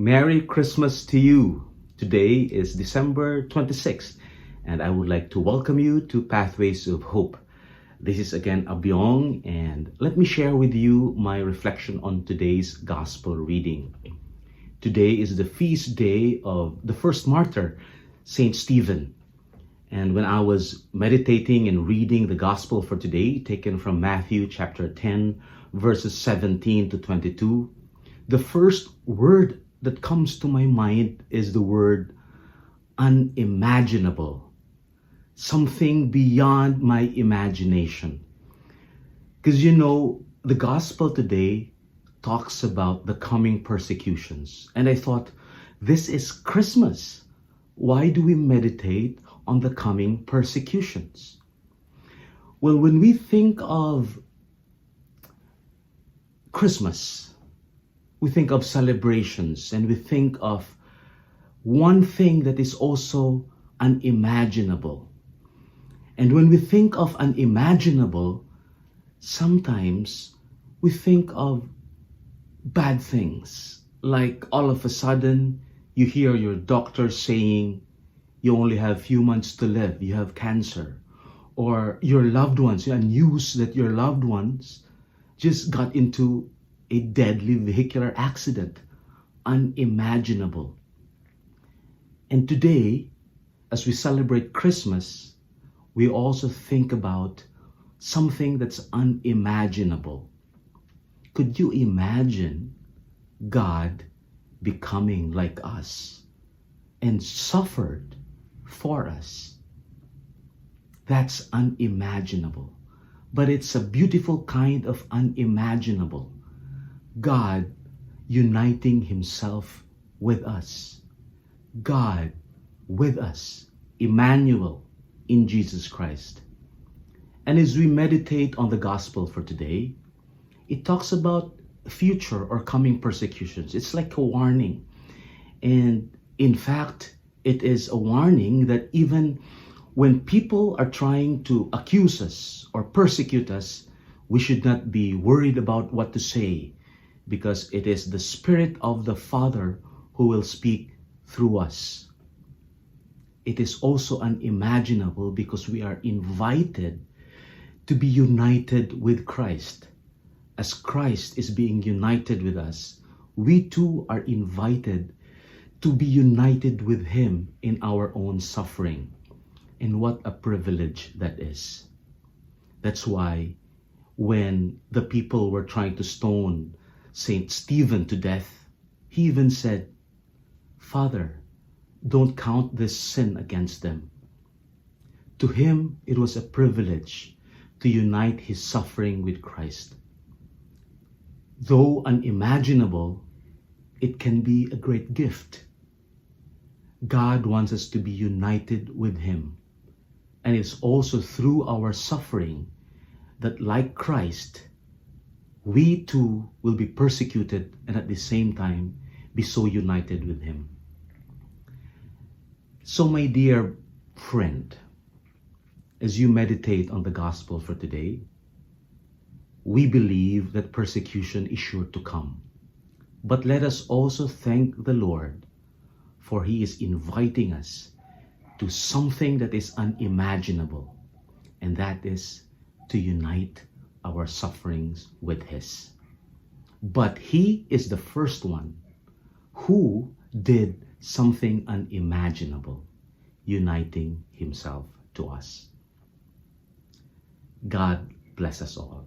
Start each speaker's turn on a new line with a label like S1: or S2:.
S1: Merry Christmas to you. Today is December 26th, and I would like to welcome you to Pathways of Hope. This is again Abyong, and let me share with you my reflection on today's gospel reading. Today is the feast day of the first martyr, Saint Stephen. And when I was meditating and reading the gospel for today, taken from Matthew chapter 10, verses 17 to 22, the first word that comes to my mind is the word unimaginable. Something beyond my imagination. Because the gospel today talks about the coming persecutions. And I thought, this is Christmas. Why do we meditate on the coming persecutions? Well, when we think of Christmas, we think of celebrations, and we think of one thing that is also unimaginable. And when we think of unimaginable, sometimes we think of bad things. Like all of a sudden, you hear your doctor saying you only have few months to live, you have cancer. Or your loved ones, news that your loved ones just got into a deadly vehicular accident. Unimaginable. And today, as we celebrate Christmas, we also think about something that's unimaginable. Could you imagine God becoming like us and suffered for us? That's unimaginable. But it's a beautiful kind of unimaginable. God uniting himself with us. God with us. Emmanuel in Jesus Christ. And as we meditate on the gospel for today, it talks about future or coming persecutions. It's like a warning. And in fact, it is a warning that even when people are trying to accuse us or persecute us, we should not be worried about what to say, because it is the Spirit of the Father who will speak through us. It is also unimaginable because we are invited to be united with Christ. As Christ is being united with us, we too are invited to be united with Him in our own suffering. And what a privilege that is. That's why when the people were trying to stone Saint Stephen to death, he even said, "Father, don't count this sin against them." To him, it was a privilege to unite his suffering with Christ. Though unimaginable, it can be a great gift. God wants us to be united with Him. And it's also through our suffering that, like Christ, we too will be persecuted and at the same time be so united with Him. So my dear friend, as you meditate on the gospel for today, we believe that persecution is sure to come. But let us also thank the Lord, for He is inviting us to something that is unimaginable, and that is to unite our sufferings with His. But He is the first one who did something unimaginable, uniting Himself to us. God bless us all.